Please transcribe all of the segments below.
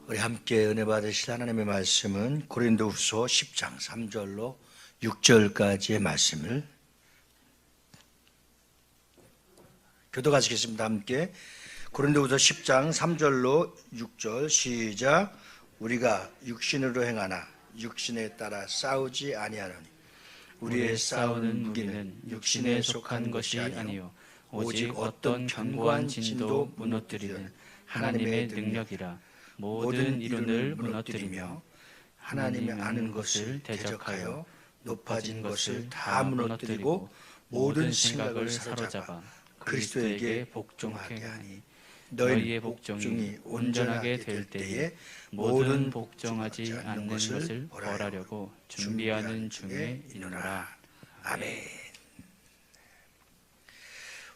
우리 함께 은혜 받으실 하나님의 말씀은 고린도후서 10장 3절로 6절까지의 말씀을 교독하시겠습니다. 함께 고린도후서 10장 3절로 6절 시작. 우리가 육신으로 행하나 육신에 따라 싸우지 아니하노니 우리의 싸우는 무기는 육신에 속한 것이 아니요 오직 어떤 견고한 진도 무너뜨리는 하나님의 능력이라. 모든 이론을 무너뜨리며 하나님이 아는 것을 대적하여 높아진 것을 다 무너뜨리고 모든 생각을 사로잡아 그리스도에게 복종하게 하니 너희의 복종이 온전하게 될 때에 모든 복종하지 않는 것을 벌하려고 준비하는 중에 있노라. 아멘.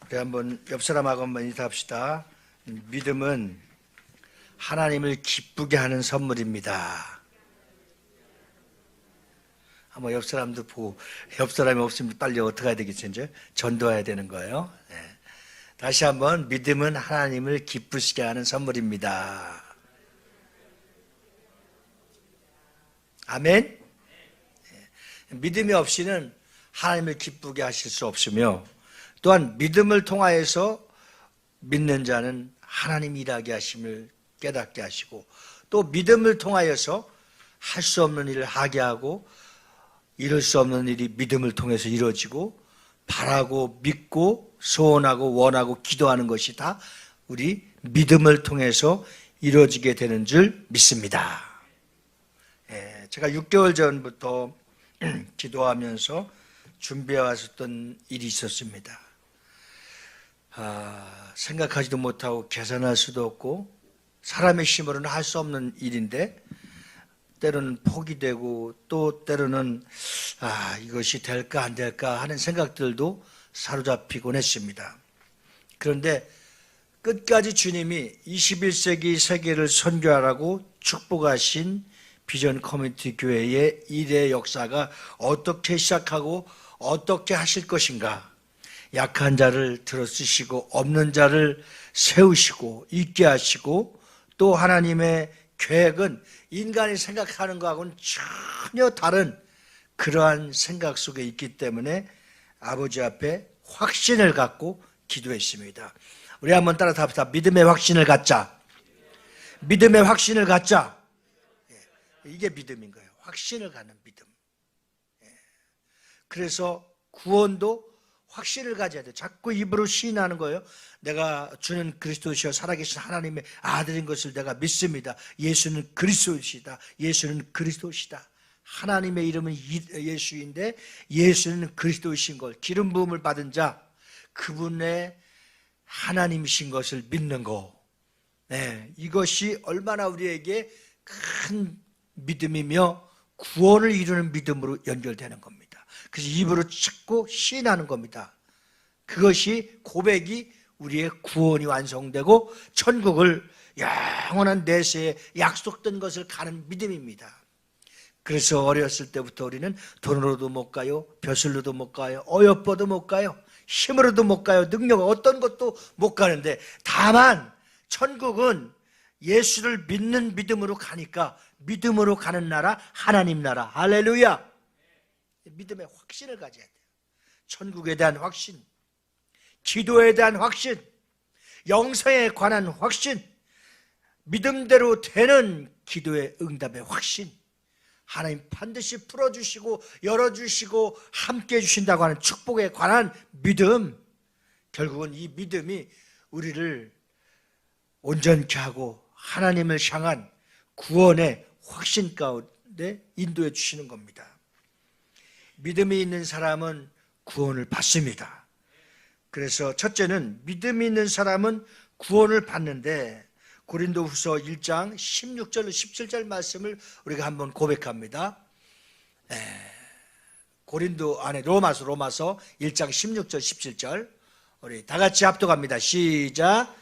우리 한번 옆 사람하고 한번 인사합시다. 믿음은 하나님을 기쁘게 하는 선물입니다. 한번 옆 사람도 보고, 옆 사람이 없으면 빨리 어떻게 해야 되겠지? 이제 전도해야 되는 거예요. 네. 다시 한번, 믿음은 하나님을 기쁘시게 하는 선물입니다. 아멘. 네. 믿음이 없이는 하나님을 기쁘게 하실 수 없으며, 또한 믿음을 통하여서 믿는 자는 하나님이 일하게 하심을 깨닫게 하시고, 또 믿음을 통하여서 할 수 없는 일을 하게 하고 이룰 수 없는 일이 믿음을 통해서 이루어지고, 바라고 믿고 소원하고 원하고 기도하는 것이 다 우리 믿음을 통해서 이루어지게 되는 줄 믿습니다. 제가 6개월 전부터 기도하면서 준비해 왔었던 일이 있었습니다. 생각하지도 못하고 계산할 수도 없고 사람의 힘으로는 할 수 없는 일인데, 때로는 포기되고 또 때로는 이것이 될까 안 될까 하는 생각들도 사로잡히곤 했습니다. 그런데 끝까지 주님이 21세기 세계를 선교하라고 축복하신 비전 커뮤니티 교회의 일의 역사가 어떻게 시작하고 어떻게 하실 것인가, 약한 자를 들어쓰시고 없는 자를 세우시고 있게 하시고, 또 하나님의 계획은 인간이 생각하는 것하고는 전혀 다른 그러한 생각 속에 있기 때문에 아버지 앞에 확신을 갖고 기도했습니다. 우리 한번 따라 합시다. 믿음의 확신을 갖자. 믿음의 확신을 갖자. 이게 믿음인 거예요. 확신을 갖는 믿음. 그래서 구원도 확신을 가져야 돼. 자꾸 입으로 시인하는 거예요. 내가 주는 그리스도시여 살아계신 하나님의 아들인 것을 내가 믿습니다. 예수는 그리스도시다. 예수는 그리스도시다. 하나님의 이름은 예수인데 예수는 그리스도이신 걸, 기름 부음을 받은 자, 그분의 하나님이신 것을 믿는 거. 이것이 얼마나 우리에게 큰 믿음이며 구원을 이루는 믿음으로 연결되는 겁니다. 그래서 입으로 자꾸 시인하는 겁니다. 그것이 고백이 우리의 구원이 완성되고 천국을 영원한 내세에 약속된 것을 가는 믿음입니다. 그래서 어렸을 때부터 우리는 돈으로도 못 가요, 벼슬로도 못 가요, 어여뻐도 못 가요, 힘으로도 못 가요, 능력 어떤 것도 못 가는데, 다만 천국은 예수를 믿는 믿음으로 가니까 믿음으로 가는 나라, 하나님 나라. 할렐루야. 믿음의 확신을 가져야 돼요. 천국에 대한 확신, 기도에 대한 확신, 영생에 관한 확신, 믿음대로 되는 기도의 응답의 확신, 하나님 반드시 풀어주시고 열어주시고 함께 해주신다고 하는 축복에 관한 믿음. 결국은 이 믿음이 우리를 온전케 하고 하나님을 향한 구원의 확신 가운데 인도해 주시는 겁니다. 믿음이 있는 사람은 구원을 받습니다. 그래서 첫째는 믿음이 있는 사람은 구원을 받는데, 고린도후서 1장 16절 17절 말씀을 우리가 한번 고백합니다. 로마서 1장 16절 17절 우리 다 같이 합독합니다. 시작.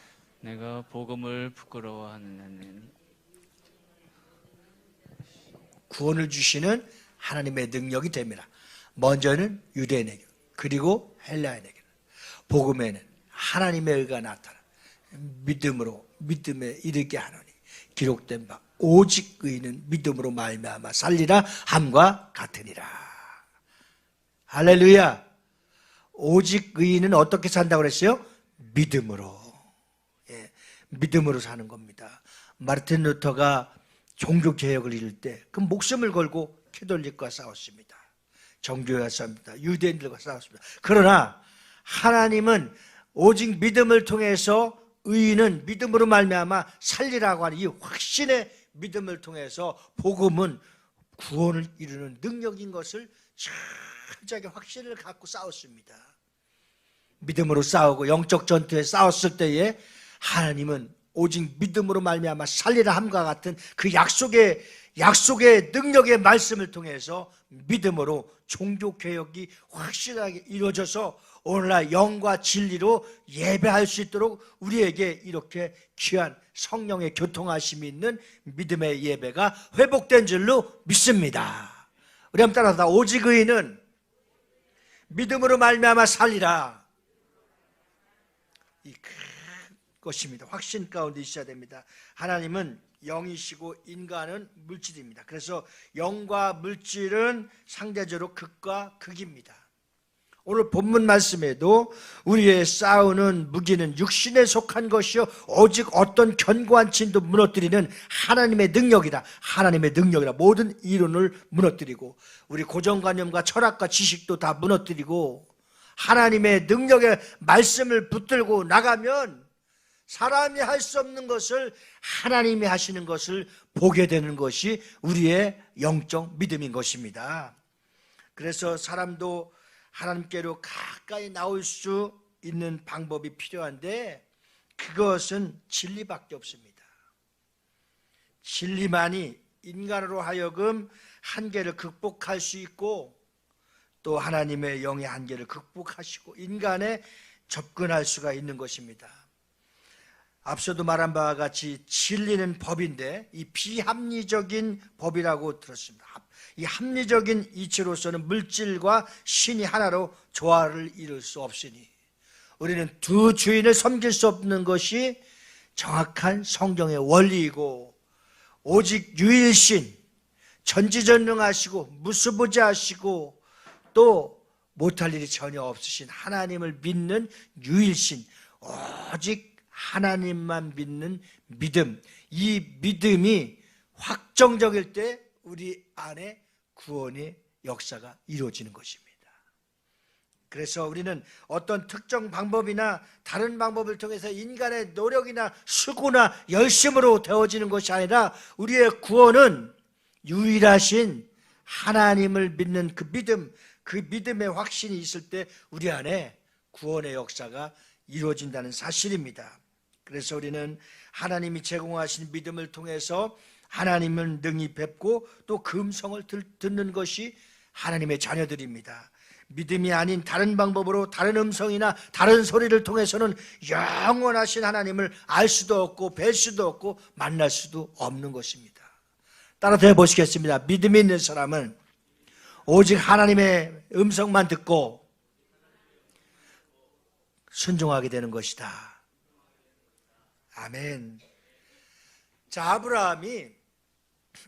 내가 복음을 부끄러워하는 나는 구원을 주시는 하나님의 능력이 됩니다. 먼저는 유대인에게, 그리고 헬라인에게 복음에는 하나님의 의가 나타나 믿음으로 믿음에 이르게 하노니 기록된 바 오직 의인은 믿음으로 말미암아 살리라 함과 같으니라. 할렐루야. 오직 의인은 어떻게 산다고 그랬어요? 믿음으로. 예, 믿음으로 사는 겁니다. 마르틴 루터가 종교개혁을 이룰 때 그 목숨을 걸고 캐톨릭과 싸웠습니다. 정교회와 싸웁니다. 유대인들과 싸웠습니다. 그러나 하나님은 오직 믿음을 통해서 의인은 믿음으로 말미암아 살리라고 하는 이 확신의 믿음을 통해서 복음은 구원을 이루는 능력인 것을 철저하게 확신을 갖고 싸웠습니다. 믿음으로 싸우고 영적 전투에 싸웠을 때에 하나님은 오직 믿음으로 말미암아 살리라 함과 같은 그 약속의 능력의 말씀을 통해서 믿음으로 종교개혁이 확실하게 이루어져서 오늘날 영과 진리로 예배할 수 있도록 우리에게 이렇게 귀한 성령의 교통하심이 있는 믿음의 예배가 회복된 줄로 믿습니다. 우리 한번 따라서 오직 의인은 믿음으로 말미암아 살리라. 이 큰 것입니다. 확신 가운데 있어야 됩니다. 하나님은 영이시고 인간은 물질입니다. 그래서 영과 물질은 상대적으로 극과 극입니다. 오늘 본문 말씀에도 우리의 싸우는 무기는 육신에 속한 것이요 오직 어떤 견고한 진도 무너뜨리는 하나님의 능력이다. 하나님의 능력이다. 모든 이론을 무너뜨리고 우리 고정관념과 철학과 지식도 다 무너뜨리고 하나님의 능력의 말씀을 붙들고 나가면 사람이 할 수 없는 것을 하나님이 하시는 것을 보게 되는 것이 우리의 영적 믿음인 것입니다. 그래서 사람도 하나님께로 가까이 나올 수 있는 방법이 필요한데 그것은 진리밖에 없습니다. 진리만이 인간으로 하여금 한계를 극복할 수 있고 또 하나님의 영의 한계를 극복하시고 인간에 접근할 수가 있는 것입니다. 앞서도 말한 바와 같이 진리는 법인데 이 비합리적인 법이라고 들었습니다. 이 합리적인 이치로서는 물질과 신이 하나로 조화를 이룰 수 없으니 우리는 두 주인을 섬길 수 없는 것이 정확한 성경의 원리이고 오직 유일신, 전지전능하시고 무수부지하시고 또 못할 일이 전혀 없으신 하나님을 믿는 유일신, 오직 하나님만 믿는 믿음, 이 믿음이 확정적일 때 우리 안에 구원의 역사가 이루어지는 것입니다. 그래서 우리는 어떤 특정 방법이나 다른 방법을 통해서 인간의 노력이나 수고나 열심으로 되어지는 것이 아니라 우리의 구원은 유일하신 하나님을 믿는 그 믿음, 그 믿음의 확신이 있을 때 우리 안에 구원의 역사가 이루어진다는 사실입니다. 그래서 우리는 하나님이 제공하신 믿음을 통해서 하나님을 능히 뵙고 또 그 음성을 듣는 것이 하나님의 자녀들입니다. 믿음이 아닌 다른 방법으로 다른 음성이나 다른 소리를 통해서는 영원하신 하나님을 알 수도 없고 뵐 수도 없고 만날 수도 없는 것입니다. 따라 해보시겠습니다. 믿음이 있는 사람은 오직 하나님의 음성만 듣고 순종하게 되는 것이다. 아멘. 자, 아브라함이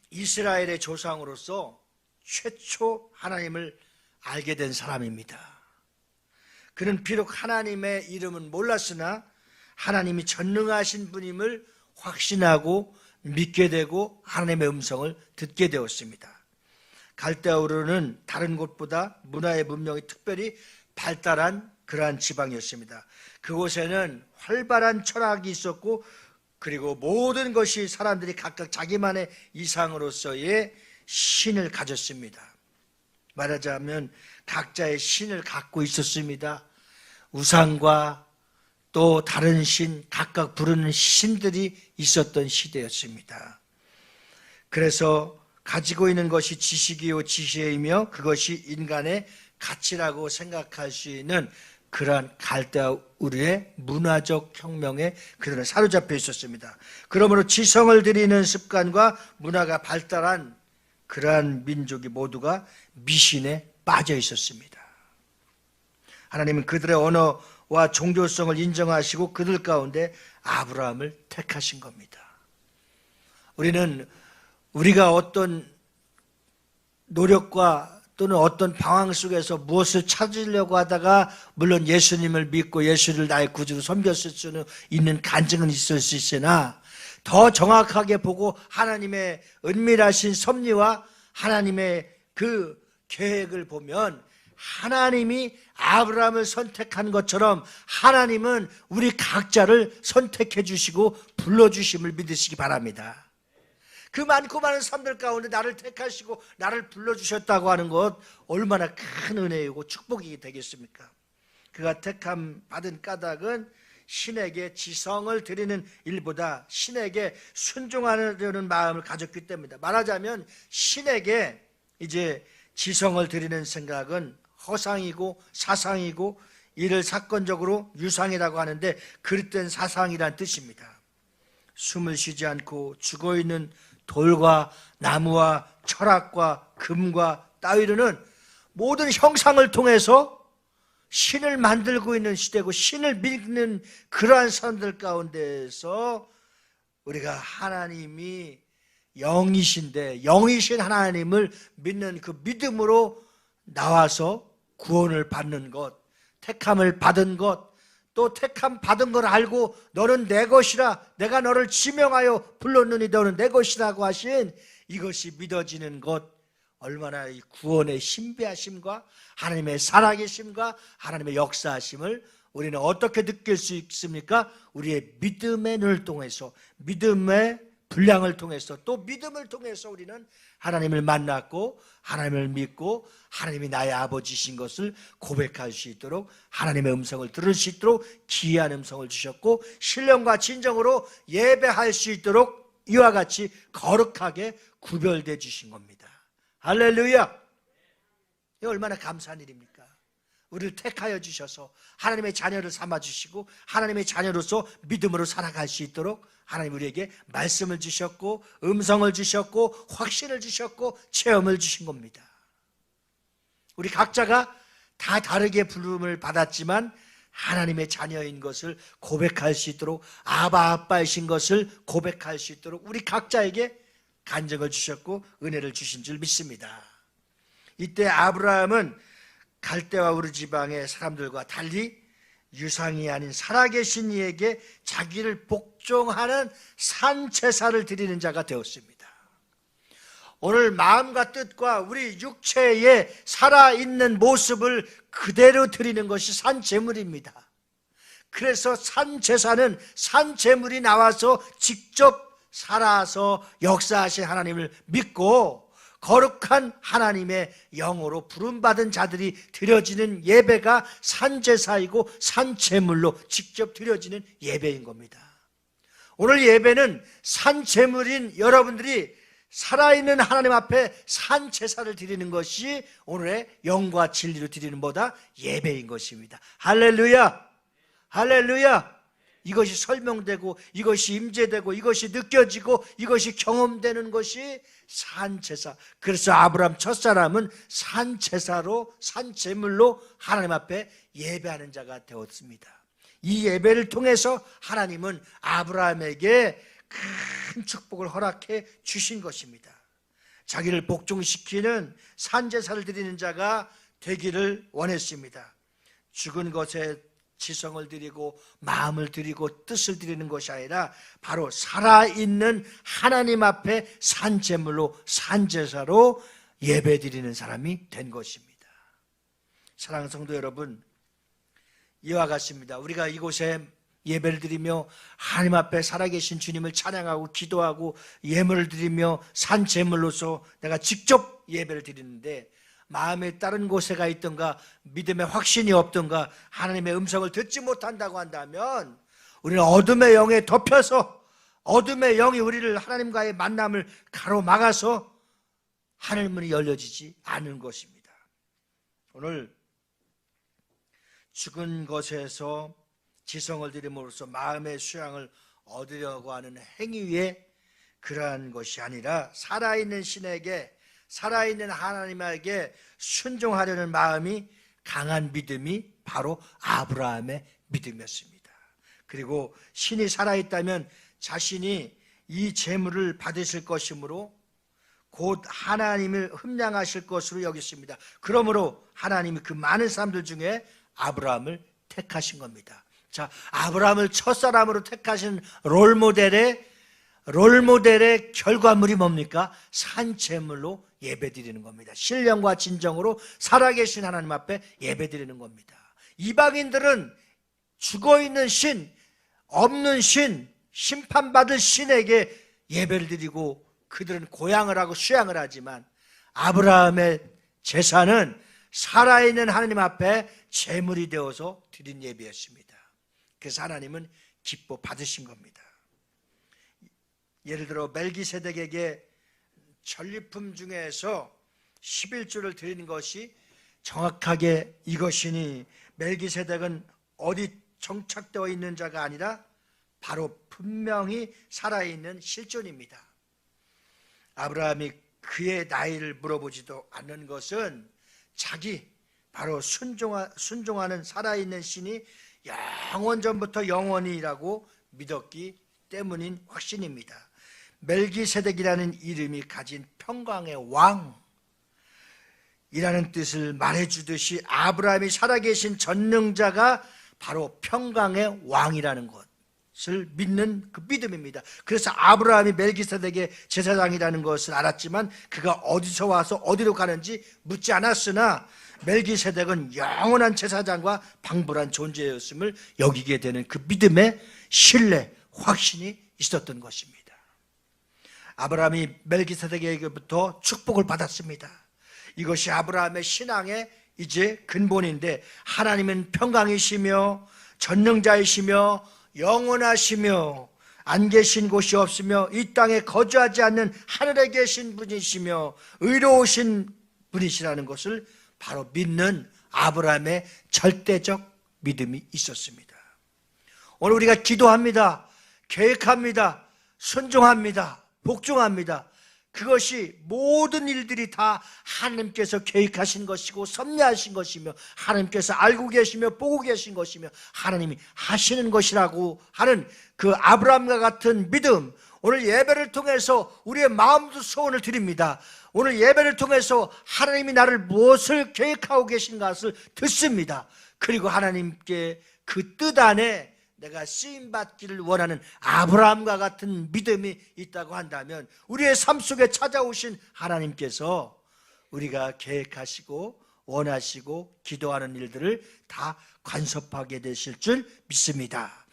이스라엘의 조상으로서 최초 하나님을 알게 된 사람입니다. 그는 비록 하나님의 이름은 몰랐으나 하나님이 전능하신 분임을 확신하고 믿게 되고 하나님의 음성을 듣게 되었습니다. 갈대아우르는 다른 곳보다 문화의 문명이 특별히 발달한 그러한 지방이었습니다. 그곳에는 활발한 철학이 있었고 그리고 모든 것이 사람들이 각각 자기만의 이상으로서의 신을 가졌습니다. 말하자면 각자의 신을 갖고 있었습니다. 우상과 또 다른 신, 각각 부르는 신들이 있었던 시대였습니다. 그래서 가지고 있는 것이 지식이요 지혜이며 그것이 인간의 가치라고 생각할 수 있는 그러한 갈대아우르의 문화적 혁명에 그들은 사로잡혀 있었습니다. 그러므로 지성을 드리는 습관과 문화가 발달한 그러한 민족이 모두가 미신에 빠져 있었습니다. 하나님은 그들의 언어와 종교성을 인정하시고 그들 가운데 아브라함을 택하신 겁니다. 우리가 어떤 노력과 또는 어떤 방황 속에서 무엇을 찾으려고 하다가 물론 예수님을 믿고 예수를 나의 구주로 섬겼을 수는 있는 간증은 있을 수 있으나 더 정확하게 보고 하나님의 은밀하신 섭리와 하나님의 그 계획을 보면 하나님이 아브라함을 선택한 것처럼 하나님은 우리 각자를 선택해 주시고 불러주심을 믿으시기 바랍니다. 그 많고 많은 사람들 가운데 나를 택하시고 나를 불러주셨다고 하는 것 얼마나 큰 은혜이고 축복이 되겠습니까? 그가 택함 받은 까닭은 신에게 지성을 드리는 일보다 신에게 순종하려는 마음을 가졌기 때문이다. 말하자면 신에게 이제 지성을 드리는 생각은 허상이고 사상이고 이를 사건적으로 유상이라고 하는데 그릇된 사상이란 뜻입니다. 숨을 쉬지 않고 죽어있는 돌과 나무와 철학과 금과 따위로는 모든 형상을 통해서 신을 만들고 있는 시대고 신을 믿는 그러한 사람들 가운데서 우리가 하나님이 영이신데 영이신 하나님을 믿는 그 믿음으로 나와서 구원을 받는 것, 택함을 받은 것, 또 택함 받은 걸 알고 너는 내 것이라 내가 너를 지명하여 불렀느니 너는 내 것이라고 하신 이것이 믿어지는 것, 얼마나 이 구원의 신비하심과 하나님의 살아계심과 하나님의 역사하심을 우리는 어떻게 느낄 수 있습니까? 우리의 믿음의 눈을 통해서, 믿음의 분량을 통해서, 또 믿음을 통해서 우리는 하나님을 만났고 하나님을 믿고 하나님이 나의 아버지신 것을 고백할 수 있도록 하나님의 음성을 들을 수 있도록 귀한 음성을 주셨고 신령과 진정으로 예배할 수 있도록 이와 같이 거룩하게 구별되어 주신 겁니다. 할렐루야! 이 얼마나 감사한 일입니까? 우리를 택하여 주셔서 하나님의 자녀를 삼아주시고 하나님의 자녀로서 믿음으로 살아갈 수 있도록 하나님 우리에게 말씀을 주셨고 음성을 주셨고 확신을 주셨고 체험을 주신 겁니다. 우리 각자가 다 다르게 부름을 받았지만 하나님의 자녀인 것을 고백할 수 있도록 아바 아빠이신 것을 고백할 수 있도록 우리 각자에게 간증을 주셨고 은혜를 주신 줄 믿습니다. 이때 아브라함은 갈대와 우르 지방의 사람들과 달리 유상이 아닌 살아계신 이에게 자기를 복종하는 산제사를 드리는 자가 되었습니다. 오늘 마음과 뜻과 우리 육체의 살아있는 모습을 그대로 드리는 것이 산제물입니다. 그래서 산제사는 산제물이 나와서 직접 살아서 역사하신 하나님을 믿고 거룩한 하나님의 영으로 부름받은 자들이 드려지는 예배가 산제사이고 산제물로 직접 드려지는 예배인 겁니다. 오늘 예배는 산제물인 여러분들이 살아있는 하나님 앞에 산제사를 드리는 것이 오늘의 영과 진리로 드리는 보다 예배인 것입니다. 할렐루야! 할렐루야! 이것이 설명되고 이것이 임재되고 이것이 느껴지고 이것이 경험되는 것이 산제사. 그래서 아브라함 첫사람은 산제사로 산제물로 하나님 앞에 예배하는 자가 되었습니다. 이 예배를 통해서 하나님은 아브라함에게 큰 축복을 허락해 주신 것입니다. 자기를 복종시키는 산제사를 드리는 자가 되기를 원했습니다. 죽은 것에 지성을 드리고 마음을 드리고 뜻을 드리는 것이 아니라 바로 살아있는 하나님 앞에 산제물로 산제사로 예배드리는 사람이 된 것입니다. 사랑하는 성도 여러분, 이와 같습니다. 우리가 이곳에 예배를 드리며 하나님 앞에 살아계신 주님을 찬양하고 기도하고 예물을 드리며 산제물로서 내가 직접 예배를 드리는데 마음에 다른 곳에가 있던가 믿음의 확신이 없던가 하나님의 음성을 듣지 못한다고 한다면 우리는 어둠의 영에 덮여서 어둠의 영이 우리를 하나님과의 만남을 가로막아서 하늘문이 열려지지 않은 것입니다. 오늘 죽은 것에서 지성을 드림으로써 마음의 수양을 얻으려고 하는 행위에 그러한 것이 아니라 살아있는 신에게 살아있는 하나님에게 순종하려는 마음이 강한 믿음이 바로 아브라함의 믿음이었습니다. 그리고 신이 살아있다면 자신이 이 제물을 받으실 것이므로 곧 하나님을 흠량하실 것으로 여겼습니다. 그러므로 하나님이 그 많은 사람들 중에 아브라함을 택하신 겁니다. 자, 아브라함을 첫사람으로 택하신 롤모델의 결과물이 뭡니까? 산제물로 예배드리는 겁니다. 신령과 진정으로 살아계신 하나님 앞에 예배드리는 겁니다. 이방인들은 죽어있는 신, 없는 신, 심판받을 신에게 예배를 드리고 그들은 고향을 하고 수양을 하지만 아브라함의 제사는 살아있는 하나님 앞에 제물이 되어서 드린 예배였습니다. 그래서 하나님은 기뻐 받으신 겁니다. 예를 들어 멜기세덱에게 전리품 중에서 11조를 드리는 것이 정확하게 이것이니 멜기세덱은 어디 정착되어 있는 자가 아니라 바로 분명히 살아있는 실존입니다. 아브라함이 그의 나이를 물어보지도 않는 것은 자기 바로 순종하는 살아있는 신이 영원전부터 영원이라고 믿었기 때문인 확신입니다. 멜기세덱이라는 이름이 가진 평강의 왕이라는 뜻을 말해주듯이 아브라함이 살아계신 전능자가 바로 평강의 왕이라는 것을 믿는 그 믿음입니다. 그래서 아브라함이 멜기세덱의 제사장이라는 것을 알았지만 그가 어디서 와서 어디로 가는지 묻지 않았으나 멜기세덱은 영원한 제사장과 방불한 존재였음을 여기게 되는 그 믿음의 신뢰, 확신이 있었던 것입니다. 아브라함이 멜기세덱에게부터 축복을 받았습니다. 이것이 아브라함의 신앙의 이제 근본인데 하나님은 평강이시며 전능자이시며 영원하시며 안 계신 곳이 없으며 이 땅에 거주하지 않는 하늘에 계신 분이시며 의로우신 분이시라는 것을 바로 믿는 아브라함의 절대적 믿음이 있었습니다. 오늘 우리가 기도합니다. 계획합니다. 순종합니다. 복종합니다. 그것이 모든 일들이 다 하나님께서 계획하신 것이고 섭리하신 것이며 하나님께서 알고 계시며 보고 계신 것이며 하나님이 하시는 것이라고 하는 그 아브라함과 같은 믿음, 오늘 예배를 통해서 우리의 마음도 소원을 드립니다. 오늘 예배를 통해서 하나님이 나를 무엇을 계획하고 계신 것을 듣습니다. 그리고 하나님께 그 뜻 안에 내가 쓰임받기를 원하는 아브라함과 같은 믿음이 있다고 한다면 우리의 삶 속에 찾아오신 하나님께서 우리가 계획하시고 원하시고 기도하는 일들을 다 간섭하게 되실 줄 믿습니다.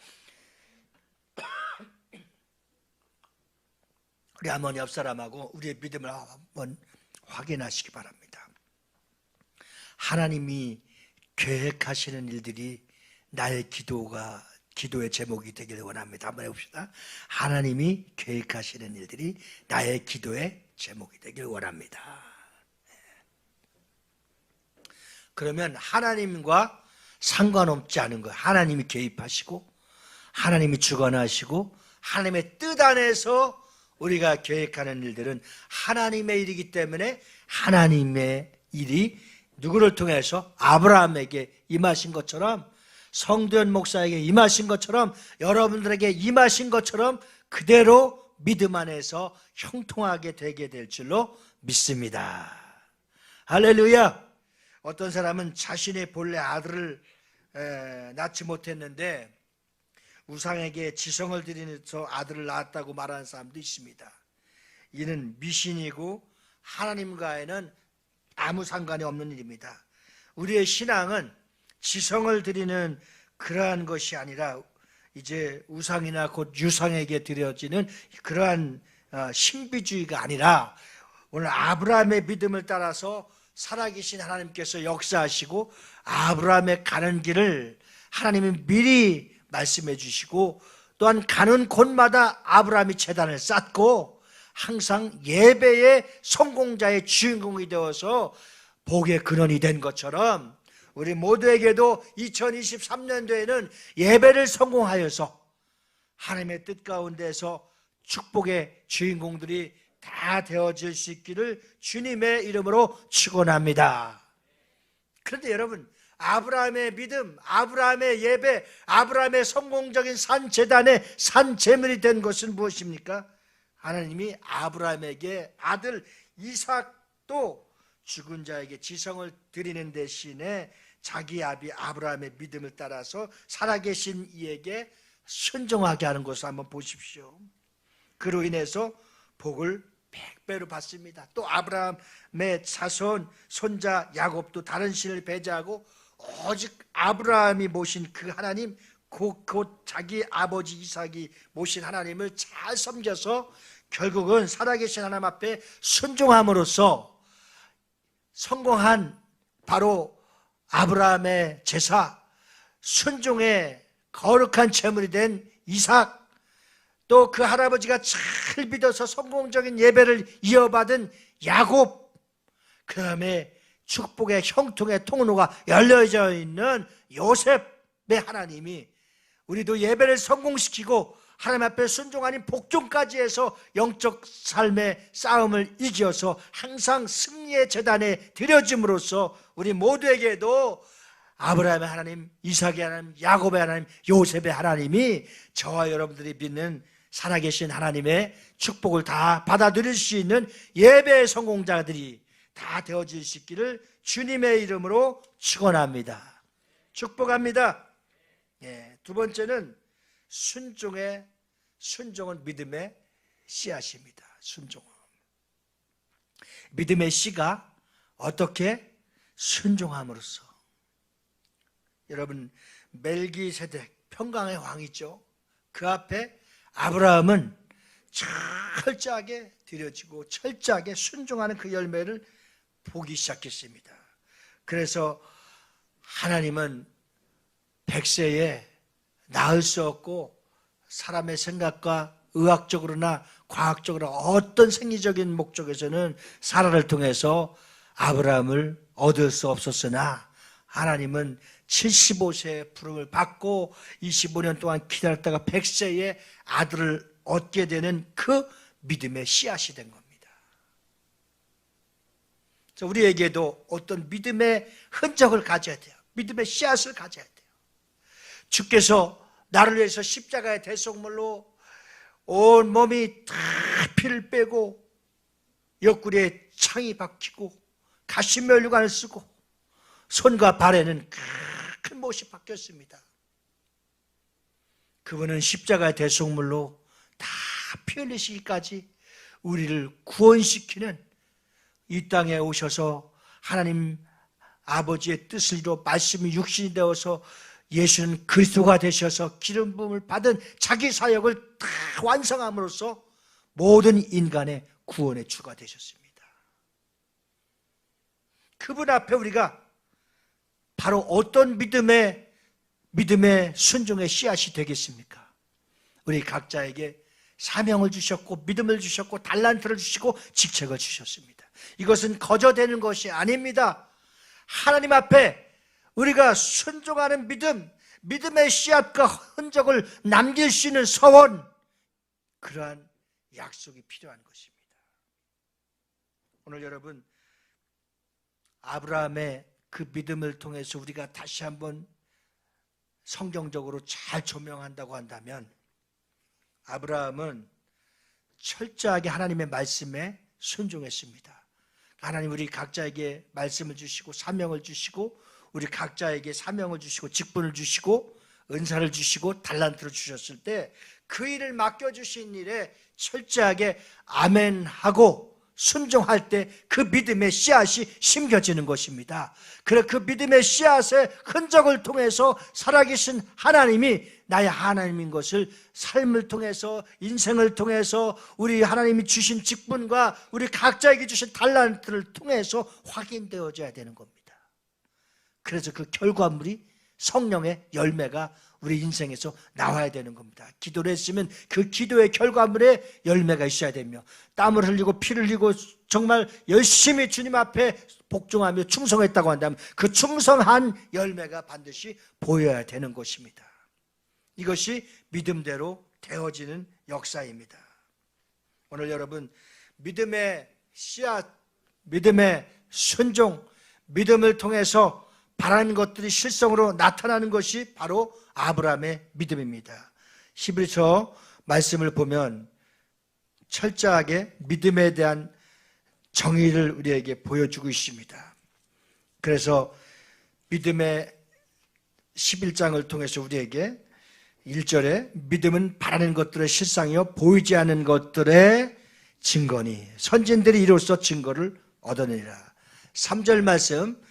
우리 한번 옆 사람하고 우리의 믿음을 한번 확인하시기 바랍니다. 하나님이 계획하시는 일들이 나의 기도의 제목이 되기를 원합니다. 한번 해봅시다. 하나님이 계획하시는 일들이 나의 기도의 제목이 되기를 원합니다. 그러면 하나님과 상관없지 않은 거예요. 하나님이 개입하시고 하나님이 주관하시고 하나님의 뜻 안에서 우리가 계획하는 일들은 하나님의 일이기 때문에 하나님의 일이 누구를 통해서 아브라함에게 임하신 것처럼 성도연 목사에게 임하신 것처럼 여러분들에게 임하신 것처럼 그대로 믿음 안에서 형통하게 되게 될 줄로 믿습니다. 할렐루야. 어떤 사람은 자신의 본래 아들을 낳지 못했는데 우상에게 지성을 드리면서 아들을 낳았다고 말하는 사람도 있습니다. 이는 미신이고 하나님과에는 아무 상관이 없는 일입니다. 우리의 신앙은 지성을 드리는 그러한 것이 아니라 이제 우상이나 곧 유상에게 드려지는 그러한 신비주의가 아니라 오늘 아브라함의 믿음을 따라서 살아계신 하나님께서 역사하시고 아브라함의 가는 길을 하나님이 미리 말씀해 주시고 또한 가는 곳마다 아브라함이 제단을 쌓고 항상 예배의 성공자의 주인공이 되어서 복의 근원이 된 것처럼 우리 모두에게도 2023년도에는 예배를 성공하여서 하나님의 뜻 가운데서 축복의 주인공들이 다 되어질 수 있기를 주님의 이름으로 축원합니다. 그런데 여러분, 아브라함의 믿음, 아브라함의 예배, 아브라함의 성공적인 산제단의 산제물이 된 것은 무엇입니까? 하나님이 아브라함에게 아들 이삭도 죽은 자에게 지성을 드리는 대신에 자기 아비 아브라함의 믿음을 따라서 살아계신 이에게 순종하게 하는 것을 한번 보십시오. 그로 인해서 복을 100배로 받습니다. 또 아브라함의 자손 손자 야곱도 다른 신을 배제하고 오직 아브라함이 모신 그 하나님, 곧 자기 아버지 이삭이 모신 하나님을 잘 섬겨서 결국은 살아계신 하나님 앞에 순종함으로써 성공한 바로 아브라함의 제사, 순종의 거룩한 제물이 된 이삭, 또 그 할아버지가 잘 믿어서 성공적인 예배를 이어받은 야곱, 그 다음에 축복의 형통의 통로가 열려져 있는 요셉의 하나님이 우리도 예배를 성공시키고 하나님 앞에 순종 아닌 복종까지 해서 영적 삶의 싸움을 이겨서 항상 승리의 제단에 드려짐으로써 우리 모두에게도 아브라함의 하나님, 이삭의 하나님, 야곱의 하나님, 요셉의 하나님이 저와 여러분들이 믿는 살아계신 하나님의 축복을 다 받아들일 수 있는 예배의 성공자들이 다 되어질 수 있기를 주님의 이름으로 축원합니다. 축복합니다. 두 번째는 순종은 믿음의 씨앗입니다. 순종은 믿음의 씨가 어떻게 순종함으로써, 여러분 멜기세덱 평강의 왕이죠. 그 앞에 아브라함은 철저하게 드려지고 철저하게 순종하는 그 열매를 보기 시작했습니다. 그래서 하나님은 100세에 낳을 수 없고 사람의 생각과 의학적으로나 과학적으로 어떤 생리적인 목적에서는 사라를 통해서 아브라함을 얻을 수 없었으나 하나님은 75세의 부름을 받고 25년 동안 기다렸다가 100세에 아들을 얻게 되는 그 믿음의 씨앗이 된 겁니다. 우리에게도 어떤 믿음의 흔적을 가져야 돼요. 믿음의 씨앗을 가져야 돼요. 주께서 나를 위해서 십자가의 대속물로 온 몸이 다 피를 빼고 옆구리에 창이 박히고 가시면류관을 쓰고 손과 발에는 큰 못이 박혔습니다. 그분은 십자가의 대속물로 다 피 흘리시기까지 우리를 구원시키는 이 땅에 오셔서 하나님 아버지의 뜻을 이루어 말씀이 육신이 되어서 예수는 그리스도가 되셔서 기름 부음을 받은 자기 사역을 다 완성함으로써 모든 인간의 구원의 주가 되셨습니다. 그분 앞에 우리가 바로 어떤 믿음의 순종의 씨앗이 되겠습니까? 우리 각자에게 사명을 주셨고 믿음을 주셨고 달란트를 주시고 직책을 주셨습니다. 이것은 거저되는 것이 아닙니다. 하나님 앞에 우리가 순종하는 믿음의 씨앗과 흔적을 남길 수 있는 서원, 그러한 약속이 필요한 것입니다. 오늘 여러분, 아브라함의 그 믿음을 통해서 우리가 다시 한번 성경적으로 잘 조명한다고 한다면, 아브라함은 철저하게 하나님의 말씀에 순종했습니다. 하나님 우리 각자에게 말씀을 주시고 사명을 주시고 우리 각자에게 사명을 주시고 직분을 주시고 은사를 주시고 달란트를 주셨을 때 그 일을 맡겨주신 일에 철저하게 아멘하고 순종할 때 그 믿음의 씨앗이 심겨지는 것입니다. 그래 그 믿음의 씨앗의 흔적을 통해서 살아계신 하나님이 나의 하나님인 것을 삶을 통해서 인생을 통해서 우리 하나님이 주신 직분과 우리 각자에게 주신 달란트를 통해서 확인되어져야 되는 겁니다. 그래서 그 결과물이 성령의 열매가 우리 인생에서 나와야 되는 겁니다. 기도를 했으면 그 기도의 결과물에 열매가 있어야 되며 땀을 흘리고 피를 흘리고 정말 열심히 주님 앞에 복종하며 충성했다고 한다면 그 충성한 열매가 반드시 보여야 되는 것입니다. 이것이 믿음대로 되어지는 역사입니다. 오늘 여러분 믿음의 씨앗, 믿음의 순종, 믿음을 통해서 바라는 것들이 실성으로 나타나는 것이 바로 아브라함의 믿음입니다. 히브리서 말씀을 보면 철저하게 믿음에 대한 정의를 우리에게 보여주고 있습니다. 그래서 믿음의 11장을 통해서 우리에게 1절에 믿음은 바라는 것들의 실상이요 보이지 않는 것들의 증거니 선진들이 이로써 증거를 얻어내리라. 3절 말씀,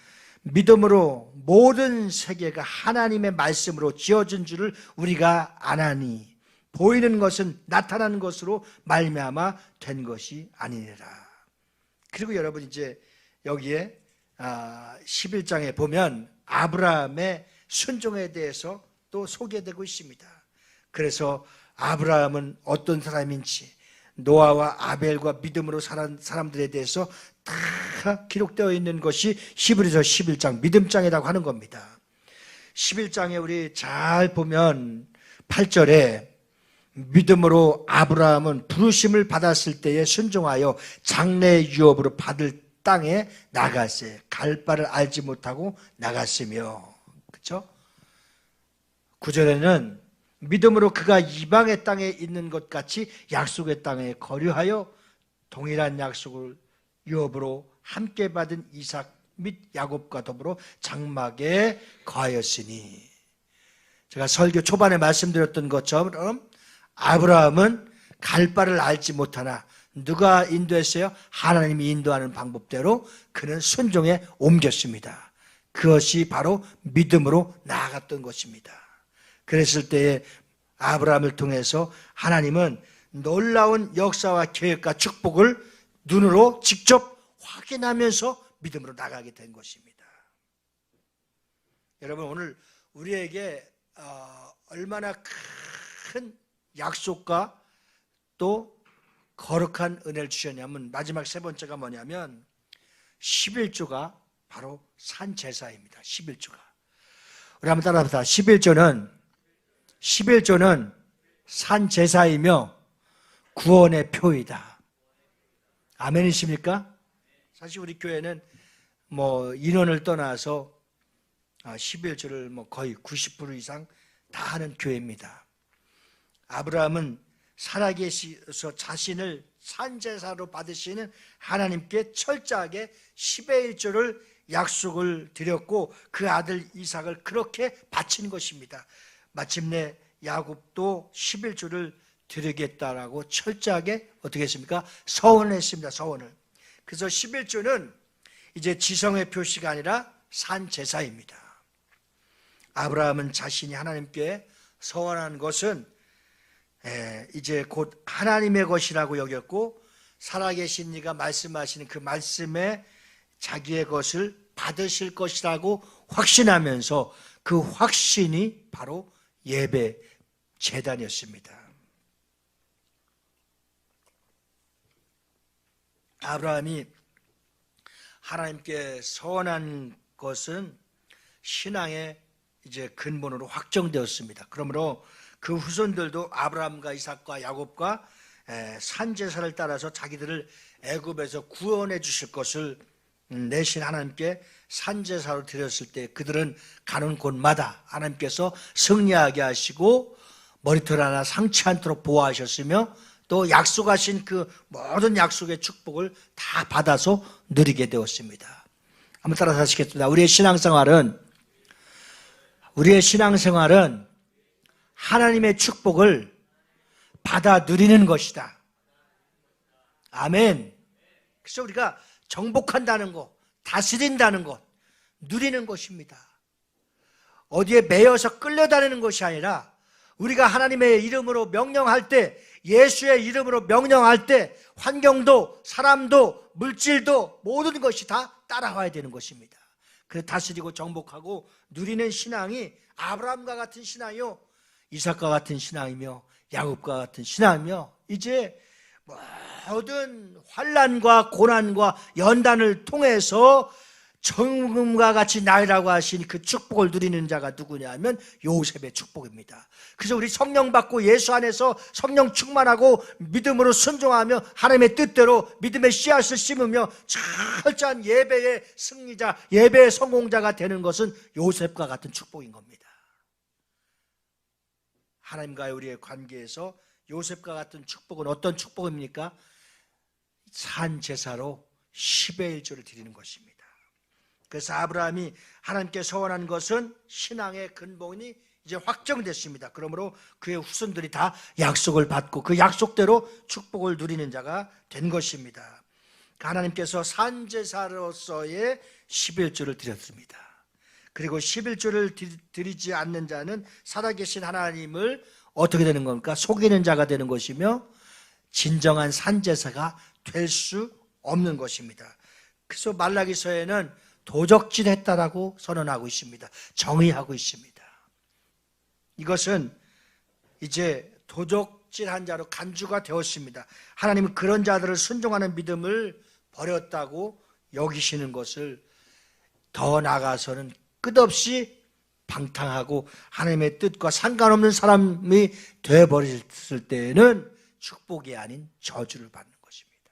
믿음으로 모든 세계가 하나님의 말씀으로 지어진 줄을 우리가 아나니 보이는 것은 나타나는 것으로 말미암아 된 것이 아니니라. 그리고 여러분 이제 여기에 11장에 보면 아브라함의 순종에 대해서 또 소개되고 있습니다. 그래서 아브라함은 어떤 사람인지 노아와 아벨과 믿음으로 살은 사람들에 대해서 다 기록되어 있는 것이 히브리서 11장 믿음장이라고 하는 겁니다. 11장에 우리 잘 보면 8절에 믿음으로 아브라함은 부르심을 받았을 때에 순종하여 장래 유업으로 받을 땅에 나갔어요. 갈 바를 알지 못하고 나갔으며, 그렇죠? 9절에는 믿음으로 그가 이방의 땅에 있는 것 같이 약속의 땅에 거류하여 동일한 약속을 유업으로 함께 받은 이삭 및 야곱과 더불어 장막에 거하였으니, 제가 설교 초반에 말씀드렸던 것처럼 아브라함은 갈 바를 알지 못하나 누가 인도했어요? 하나님이 인도하는 방법대로 그는 순종에 옮겼습니다. 그것이 바로 믿음으로 나아갔던 것입니다. 그랬을 때에 아브라함을 통해서 하나님은 놀라운 역사와 계획과 축복을 눈으로 직접 확인하면서 믿음으로 나가게 된 것입니다. 여러분, 오늘 우리에게 얼마나 큰 약속과 또 거룩한 은혜를 주셨냐면, 마지막 세 번째가 뭐냐면 11조가 바로 산제사입니다. 11조가. 우리 한번 따라합시다. 11조는 산제사이며 구원의 표이다. 아멘이십니까? 사실 우리 교회는 인원을 떠나서 11조를 거의 90% 이상 다 하는 교회입니다. 아브라함은 살아계셔서 자신을 산제사로 받으시는 하나님께 철저하게 10의 1조를 약속을 드렸고 그 아들 이삭을 그렇게 바친 것입니다. 마침내 야곱도 11조를 드리겠다라고 철저하게 어떻게 했습니까? 서원을 했습니다. 서원을. 그래서 11조는 이제 지성의 표시가 아니라 산제사입니다. 아브라함은 자신이 하나님께 서원한 것은 이제 곧 하나님의 것이라고 여겼고, 살아계신 이가 말씀하시는 그 말씀에 자기의 것을 받으실 것이라고 확신하면서 그 확신이 바로 예배 제단이었습니다. 아브라함이 하나님께 서원한 것은 신앙의 이제 근본으로 확정되었습니다. 그러므로 그 후손들도 아브라함과 이삭과 야곱과 산제사를 따라서 자기들을 애굽에서 구원해 주실 것을 내신 하나님께 산제사로 드렸을 때 그들은 가는 곳마다 하나님께서 승리하게 하시고 머리털 하나 상치 않도록 보호하셨으며 또 약속하신 그 모든 약속의 축복을 다 받아서 누리게 되었습니다. 한번 따라서 하시겠습니다. 우리의 신앙생활은 하나님의 축복을 받아 누리는 것이다. 아멘. 그래서 우리가 정복한다는 것, 다스린다는 것, 누리는 것입니다. 어디에 매여서 끌려다니는 것이 아니라 우리가 하나님의 이름으로 명령할 때, 예수의 이름으로 명령할 때 환경도 사람도 물질도 모든 것이 다 따라와야 되는 것입니다. 그래서 다스리고 정복하고 누리는 신앙이 아브라함과 같은 신앙이요, 이삭과 같은 신앙이며 야곱과 같은 신앙이며, 이제 모든 환난과 고난과 연단을 통해서 정금과 같이 나으라고 하신 그 축복을 누리는 자가 누구냐면 요셉의 축복입니다. 그래서 우리 성령 받고 예수 안에서 성령 충만하고 믿음으로 순종하며 하나님의 뜻대로 믿음의 씨앗을 심으며 철저한 예배의 승리자, 예배의 성공자가 되는 것은 요셉과 같은 축복인 겁니다. 하나님과의 우리의 관계에서 요셉과 같은 축복은 어떤 축복입니까? 산 제사로 10의 1조를 드리는 것입니다. 그래서 아브라함이 하나님께 서원한 것은 신앙의 근본이 이제 확정됐습니다. 그러므로 그의 후손들이 다 약속을 받고 그 약속대로 축복을 누리는 자가 된 것입니다. 하나님께서 산제사로서의 11조를 드렸습니다. 그리고 11조를 드리지 않는 자는 살아계신 하나님을 어떻게 되는 겁니까? 속이는 자가 되는 것이며 진정한 산제사가 될 수 없는 것입니다. 그래서 말라기서에는 도적질했다라고 선언하고 있습니다. 정의하고 있습니다. 이것은 이제 도적질한 자로 간주가 되었습니다. 하나님은 그런 자들을 순종하는 믿음을 버렸다고 여기시는 것을 더 나아가서는 끝없이 방탕하고 하나님의 뜻과 상관없는 사람이 되어버렸을 때에는 축복이 아닌 저주를 받는 것입니다.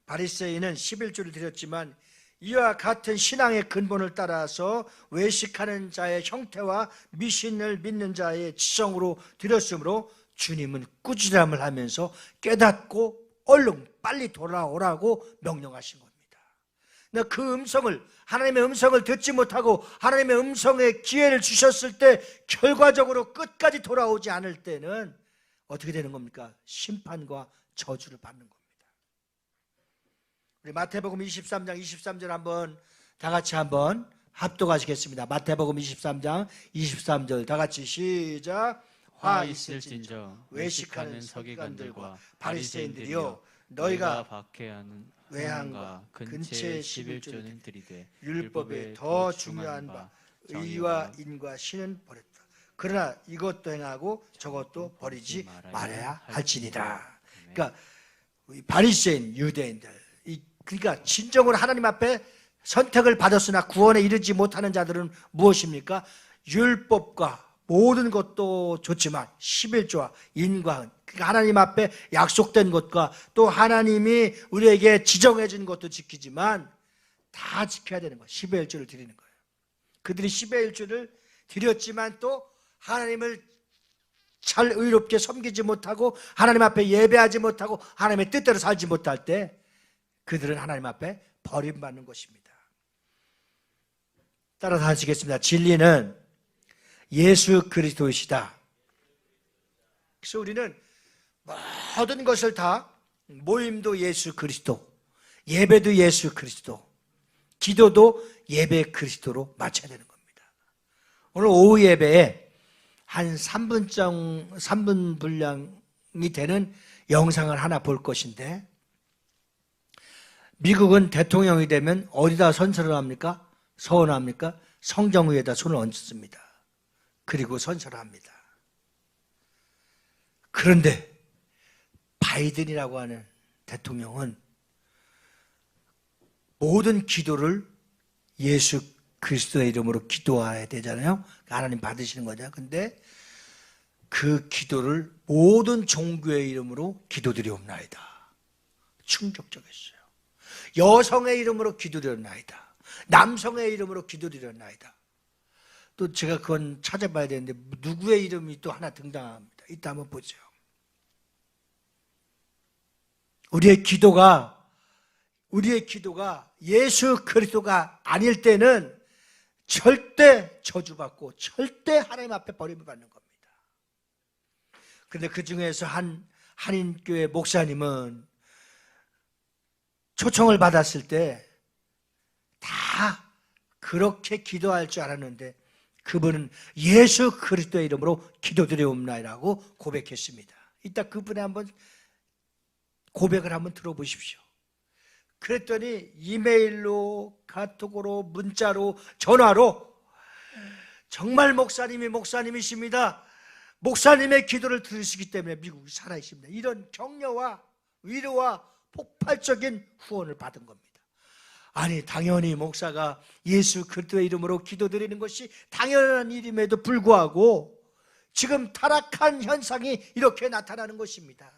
바리새인은 11조를 드렸지만 이와 같은 신앙의 근본을 따라서 외식하는 자의 형태와 미신을 믿는 자의 지성으로 드렸으므로 주님은 꾸지람을 하면서 깨닫고 얼른 빨리 돌아오라고 명령하신 겁니다. 그 음성을, 하나님의 음성을 듣지 못하고 하나님의 음성에 기회를 주셨을 때 결과적으로 끝까지 돌아오지 않을 때는 어떻게 되는 겁니까? 심판과 저주를 받는 겁니다. 우리 마태복음 23장 23절 한번 다 같이 한번 합독하시겠습니다. 마태복음 23장 23절 다 같이 시작. 화 있을진저 외식하는 서기관들과 바리새인들이여 너희가 박해하는 외양과 근처의 11조는 드리되 율법에 더 중요한 바 의와 인과 신은 버렸다. 그러나 이것도 행하고 저것도 버리지 말아야 할지니라. 그러니까 바리새인 유대인들, 그러니까 진정으로 하나님 앞에 선택을 받았으나 구원에 이르지 못하는 자들은 무엇입니까? 율법과 모든 것도 좋지만 11조와 인과은, 그러니까 하나님 앞에 약속된 것과 또 하나님이 우리에게 지정해 준 것도 지키지만 다 지켜야 되는 거예요. 10의 1조를 드리는 거예요. 그들이 10의 1조를 드렸지만 또 하나님을 잘 의롭게 섬기지 못하고 하나님 앞에 예배하지 못하고 하나님의 뜻대로 살지 못할 때 그들은 하나님 앞에 버림받는 것입니다. 따라서 하시겠습니다. 진리는 예수 그리스도이시다. 그래서 우리는 모든 것을 다, 모임도 예수 그리스도, 예배도 예수 그리스도, 기도도 예배 그리스도로 맞춰야 되는 겁니다. 오늘 오후 예배에 한 3분 분량이 되는 영상을 하나 볼 것인데, 미국은 대통령이 되면 어디다 선서를 합니까? 서원합니까? 성경 위에다 손을 얹습니다. 그리고 선서를 합니다. 그런데 바이든이라고 하는 대통령은 모든 기도를 예수 그리스도의 이름으로 기도해야 되잖아요. 하나님 받으시는 거죠. 근데 그 기도를 모든 종교의 이름으로 기도드리옵나이다. 충격적이었어요. 여성의 이름으로 기도드리옵나이다. 남성의 이름으로 기도드리옵나이다. 또 제가 그건 찾아봐야 되는데 누구의 이름이 또 하나 등장합니다. 이따 한번 보세요. 우리의 기도가 예수 그리스도가 아닐 때는 절대 저주받고 절대 하나님 앞에 버림을 받는 겁니다. 그런데 그 중에서 한인교회 목사님은 초청을 받았을 때 다 그렇게 기도할 줄 알았는데 그분은 예수 그리스도의 이름으로 기도드리옵나이라고 고백했습니다. 이따 그분의 한번 고백을 한번 들어보십시오. 그랬더니 이메일로, 카톡으로, 문자로, 전화로 정말 목사님이 목사님이십니다. 목사님의 기도를 들으시기 때문에 미국이 살아있습니다. 이런 격려와 위로와 폭발적인 후원을 받은 겁니다. 아니, 당연히 목사가 예수 그리스도의 이름으로 기도드리는 것이 당연한 일임에도 불구하고 지금 타락한 현상이 이렇게 나타나는 것입니다.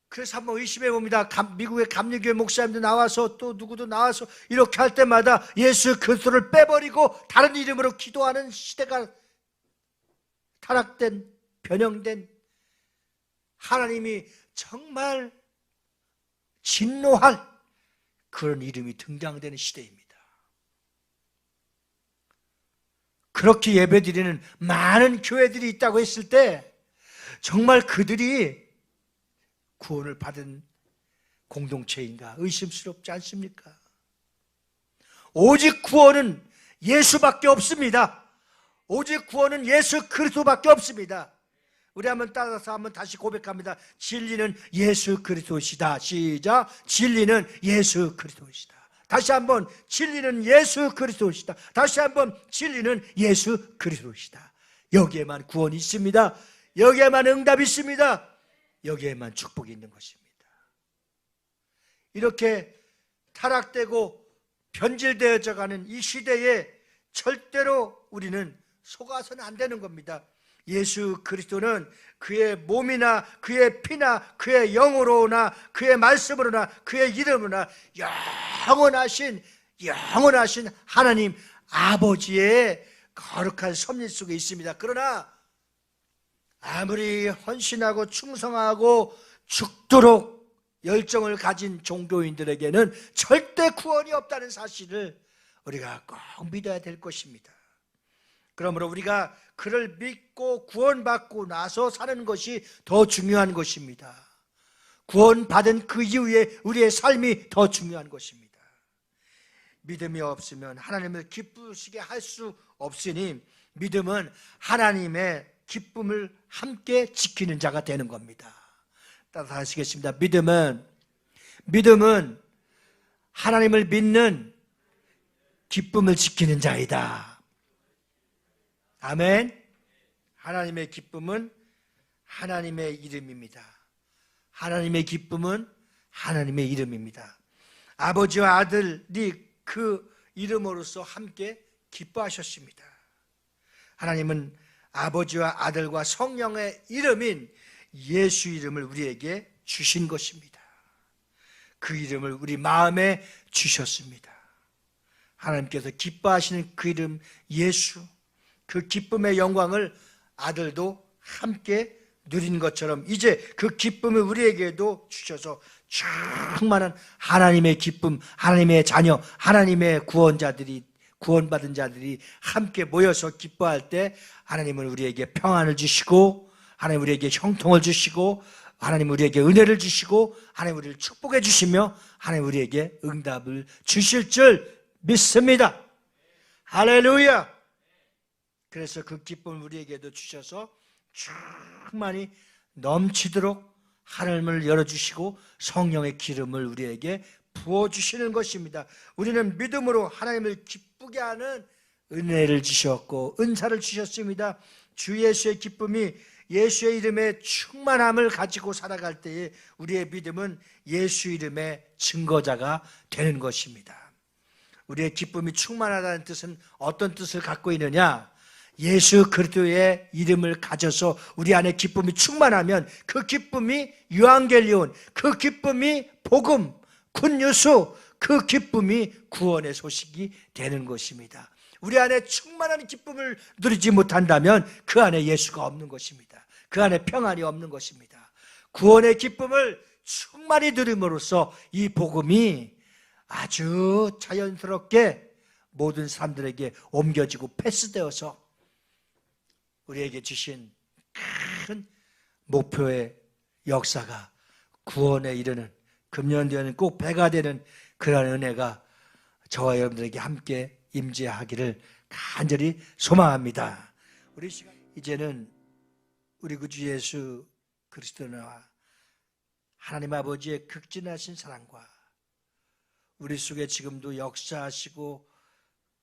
그래서 한번 의심해 봅니다. 미국의 감리교회 목사님도 나와서 또 누구도 나와서 이렇게 할 때마다 예수 그리스도를 빼버리고 다른 이름으로 기도하는 시대가 타락된, 변형된, 하나님이 정말 진노할 그런 이름이 등장되는 시대입니다. 그렇게 예배드리는 많은 교회들이 있다고 했을 때 정말 그들이 구원을 받은 공동체인가 의심스럽지 않습니까? 오직 구원은 예수밖에 없습니다. 오직 구원은 예수 그리스도밖에 없습니다. 우리 한번 따라서 한번 다시 고백합니다. 진리는 예수 그리스도시다. 시작. 진리는 예수 그리스도시다. 다시 한번 진리는 예수 그리스도시다. 다시 한번 진리는 예수 그리스도시다. 여기에만 구원이 있습니다. 여기에만 응답이 있습니다. 여기에만 축복이 있는 것입니다. 이렇게 타락되고 변질되어져 가는 이 시대에 절대로 우리는 속아서는 안 되는 겁니다. 예수 그리스도는 그의 몸이나 그의 피나 그의 영으로나 그의 말씀으로나 그의 이름으로나 영원하신 하나님 아버지의 거룩한 섭리 속에 있습니다. 그러나 아무리 헌신하고 충성하고 죽도록 열정을 가진 종교인들에게는 절대 구원이 없다는 사실을 우리가 꼭 믿어야 될 것입니다. 그러므로 우리가 그를 믿고 구원받고 나서 사는 것이 더 중요한 것입니다. 구원받은 그 이후에 우리의 삶이 더 중요한 것입니다. 믿음이 없으면 하나님을 기쁘시게 할 수 없으니 믿음은 하나님의 기쁨을 함께 지키는 자가 되는 겁니다. 따라서 하시겠습니다. 믿음은 하나님을 믿는 기쁨을 지키는 자이다. 아멘. 하나님의 기쁨은 하나님의 이름입니다. 하나님의 기쁨은 하나님의 이름입니다. 아버지와 아들이 그 이름으로서 함께 기뻐하셨습니다. 하나님은 아버지와 아들과 성령의 이름인 예수 이름을 우리에게 주신 것입니다. 그 이름을 우리 마음에 주셨습니다. 하나님께서 기뻐하시는 그 이름 예수, 그 기쁨의 영광을 아들도 함께 누린 것처럼 이제 그 기쁨을 우리에게도 주셔서 충만한 하나님의 기쁨, 하나님의 자녀, 하나님의 구원받은 자들이 함께 모여서 기뻐할 때 하나님은 우리에게 평안을 주시고 하나님 우리에게 형통을 주시고 하나님 우리에게 은혜를 주시고 하나님 우리를 축복해 주시며 하나님 우리에게 응답을 주실 줄 믿습니다. 할렐루야. 그래서 그 기쁨을 우리에게도 주셔서 충만히 넘치도록 하늘을 열어주시고 성령의 기름을 우리에게 부어주시는 것입니다. 우리는 믿음으로 하나님을 기쁘게 하는 은혜를 주셨고 은사를 주셨습니다. 주 예수의 기쁨이 예수의 이름의 충만함을 가지고 살아갈 때에 우리의 믿음은 예수 이름의 증거자가 되는 것입니다. 우리의 기쁨이 충만하다는 뜻은 어떤 뜻을 갖고 있느냐? 예수 그리스도의 이름을 가져서 우리 안에 기쁨이 충만하면 그 기쁨이 유앙겔리온, 그 기쁨이 복음, 굿뉴스, 그 기쁨이 구원의 소식이 되는 것입니다. 우리 안에 충만한 기쁨을 누리지 못한다면 그 안에 예수가 없는 것입니다. 그 안에 평안이 없는 것입니다. 구원의 기쁨을 충만히 누림으로써 이 복음이 아주 자연스럽게 모든 사람들에게 옮겨지고 패스되어서 우리에게 주신 큰 목표의 역사가 구원에 이르는 금년되는 꼭 배가 되는 그런 은혜가 저와 여러분들에게 함께 임재하기를 간절히 소망합니다. 우리 시간 이제는 우리 구주 예수 그리스도와 하나님 아버지의 극진하신 사랑과 우리 속에 지금도 역사하시고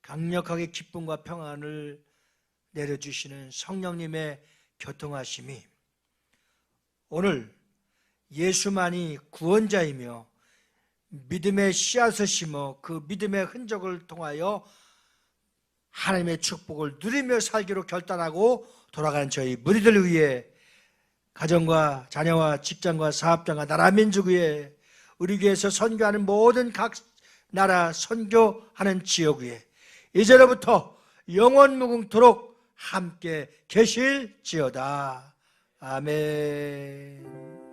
강력하게 기쁨과 평안을 내려주시는 성령님의 교통하심이 오늘 예수만이 구원자이며 믿음의 씨앗을 심어 그 믿음의 흔적을 통하여 하나님의 축복을 누리며 살기로 결단하고 돌아가는 저희 무리들 위해 가정과 자녀와 직장과 사업장과 나라 민족 위에 우리 교회에서 선교하는 모든 각 나라 선교하는 지역 위에 이제로부터 영원 무궁토록 함께 계실지어다. 아멘.